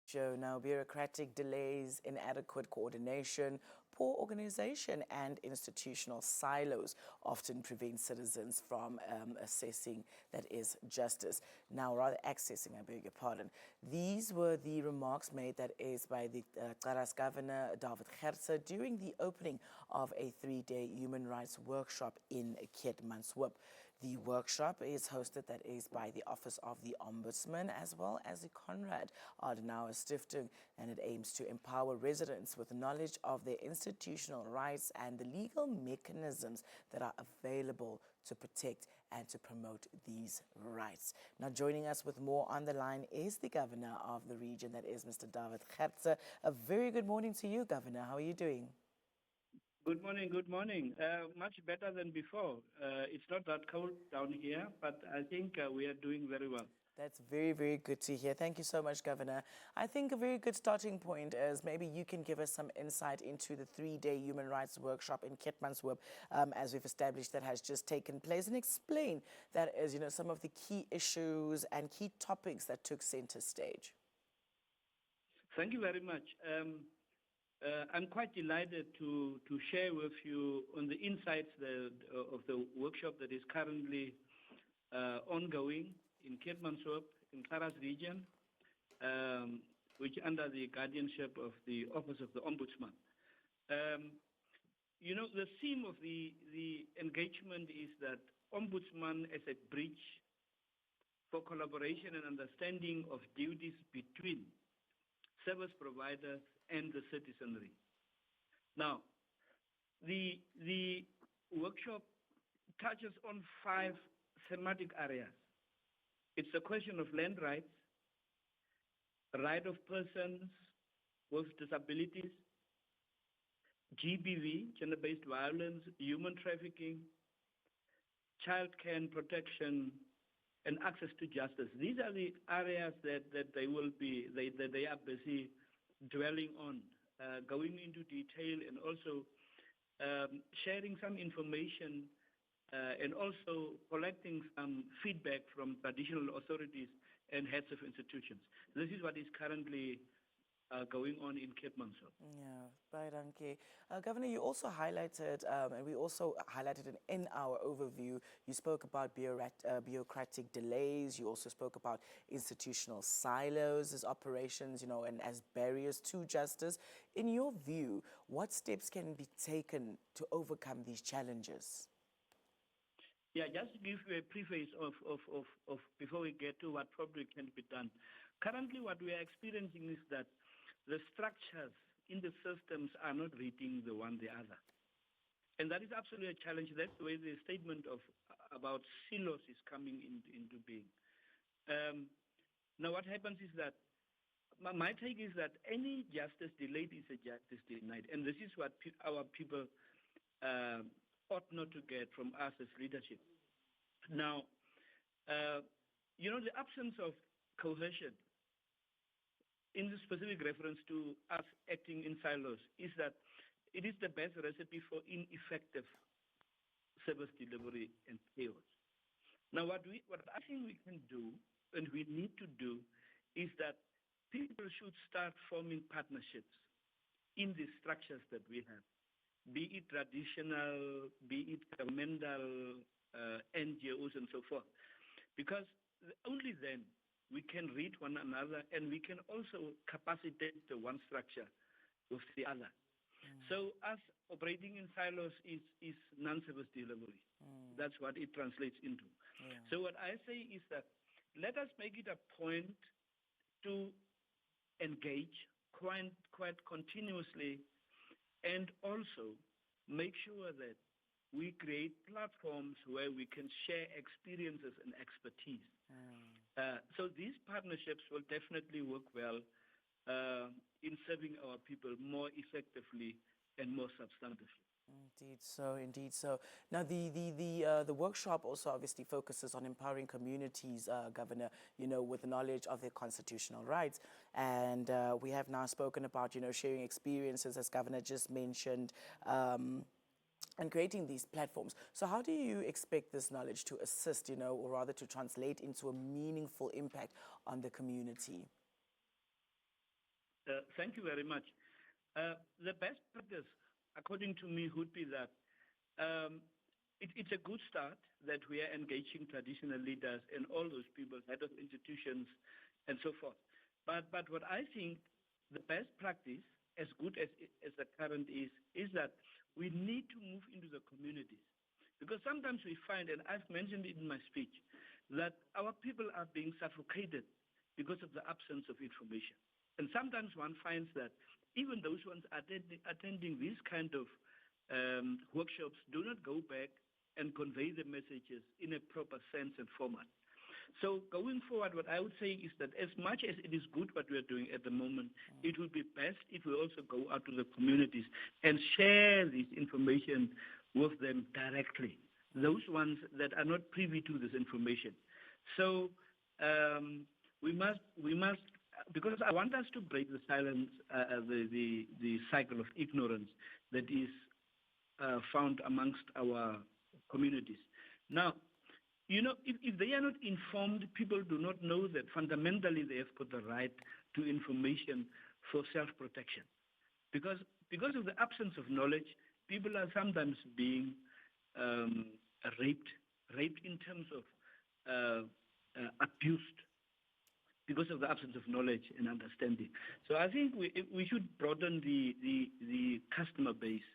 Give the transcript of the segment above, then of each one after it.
Show now bureaucratic delays, inadequate coordination, poor organization, and institutional silos often prevent citizens from assessing, that is, justice. Now, rather accessing, I beg your pardon. These were the remarks made, that is, by the Kharas governor, Dawid Gertze, during the opening of a 3-day human rights workshop in Keetmanshoop. The workshop is hosted, that is, by the Office of the Ombudsman as well as the Conrad Adenauer Stiftung, and it aims to empower residents with knowledge of their institutional rights and the legal mechanisms that are available to protect and to promote these rights. Now, joining us with more on the line is the governor of the region, that is Mr. Dawid Gertze. A very good morning to you, Governor. How are you doing? Good morning, good morning. Much better than before. It's not that cold down here, but I think we are doing very well. That's very, very good to hear. Thank you so much, Governor. I think a very good starting point is maybe you can give us some insight into the 3-day human rights workshop in Keetmanshoop, as we've established, that has just taken place, and explain that as, some of the key issues and key topics that took center stage. Thank you very much. I'm quite delighted to share with you on the insights of the workshop that is currently ongoing in Keetmanshoop, in Kharas region, which under the guardianship of the Office of the Ombudsman. The theme of the engagement is that Ombudsman as a bridge for collaboration and understanding of duties between service providers and the citizenry. Now, the workshop touches on 5 thematic areas. It's a question of land rights, right of persons with disabilities, GBV, gender-based violence, human trafficking, child care and protection, and access to justice. These are the areas that they are busy dwelling on, going into detail, and also sharing some information and also collecting some feedback from traditional authorities and heads of institutions. This is what is currently going on in Keetmanshoop. Yeah, right, Anke. Governor, you also highlighted, and we also highlighted in our overview, you spoke about bureaucratic delays. You also spoke about institutional silos as operations, and as barriers to justice. In your view, what steps can be taken to overcome these challenges? Yeah, just to give you a preface of before we get to what probably can be done. Currently, what we are experiencing is that the structures in the systems are not reading the one the other. And that is absolutely a challenge. That's the way the statement about silos is coming into being. Now, what happens is that, my take is that any justice delayed is a justice denied. And this is what our people ought not to get from us as leadership. Now, the absence of cohesion, in the specific reference to us acting in silos, is that it is the best recipe for ineffective service delivery and chaos. Now, what I think we can do, and we need to do, is that people should start forming partnerships in the structures that we have, be it traditional, be it governmental, NGOs, and so forth. Because only then we can read one another, and we can also capacitate the one structure with the other. So us operating in silos is non-service delivery. That's what it translates into. Yeah. So what I say is that let us make it a point to engage quite continuously, and also make sure that we create platforms where we can share experiences and expertise. So these partnerships will definitely work well in serving our people more effectively and more substantively. Indeed so. Now, the workshop also obviously focuses on empowering communities, Governor, with knowledge of their constitutional rights. And we have now spoken about, sharing experiences, as Governor just mentioned, and creating these platforms. So how do you expect this knowledge to assist, or rather to translate into a meaningful impact on the community? Thank you very much. The best practice, according to me, would be that it's a good start that we are engaging traditional leaders and all those people, head of institutions, and so forth. But what I think the best practice, as good as the current is that we need to move into the communities. Because sometimes we find, and I've mentioned it in my speech, that our people are being suffocated because of the absence of information. And sometimes one finds that even those ones attending these kind of workshops do not go back and convey the messages in a proper sense and format. So going forward, what I would say is that as much as it is good what we are doing at the moment, it would be best if we also go out to the communities and share this information with them directly, those ones that are not privy to this information. So we must, because I want us to break the silence, the cycle of ignorance that is found amongst our communities. Now, you know, if they are not informed, people do not know that fundamentally they have got the right to information for self-protection. Because of the absence of knowledge, people are sometimes being raped in terms of abused because of the absence of knowledge and understanding. So I think we should broaden the customer base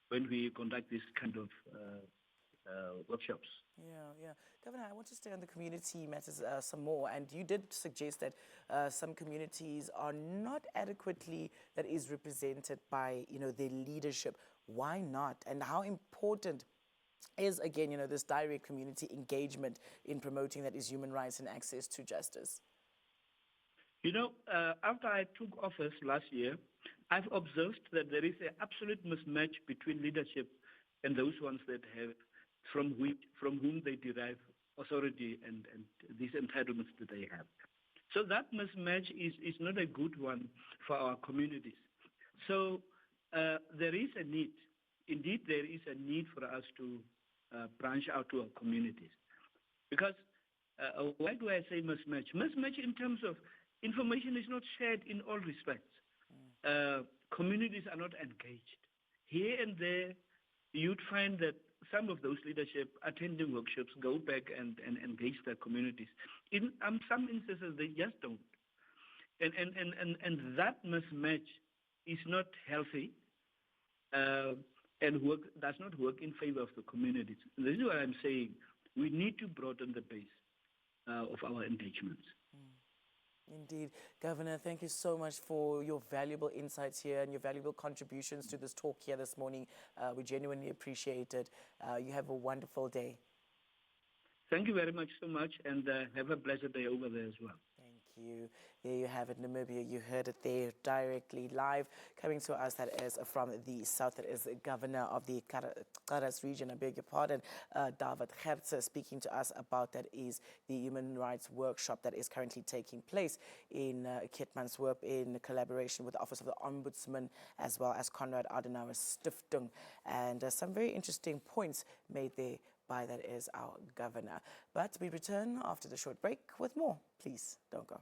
when we conduct this kind of workshops. Yeah. Governor, I want to stay on the community matters some more. And you did suggest that some communities are not adequately, that is, represented by, their leadership. Why not? And how important is, again, this direct community engagement in promoting, that is, human rights and access to justice? After I took office last year, I've observed that there is an absolute mismatch between leadership and those ones that have from whom they derive authority and these entitlements that they have. So that mismatch is not a good one for our communities. So there is a need. Indeed, there is a need for us to branch out to our communities. Because why do I say mismatch? Mismatch in terms of information is not shared in all respects. Communities are not engaged. Here and there, you'd find that some of those leadership attending workshops go back and engage their communities. In some instances, they just don't. And that mismatch is not healthy and does not work in favor of the communities. This is what I'm saying. We need to broaden the base of our engagements. Indeed. Governor, thank you so much for your valuable insights here and your valuable contributions to this talk here this morning. We genuinely appreciate it. You have a wonderful day. Thank you very much so much, and have a blessed day over there as well. Thank you. There you have it, Namibia. You heard it there directly live, coming to us. That is from the south. That is the governor of the Kharas region, I beg your pardon, Dawid Gertze, speaking to us about that is the human rights workshop that is currently taking place in Keetmanshoop in collaboration with the Office of the Ombudsman as well as Konrad Adenauer Stiftung. And some very interesting points made there by that is our governor. But we return after the short break with more. Please don't go.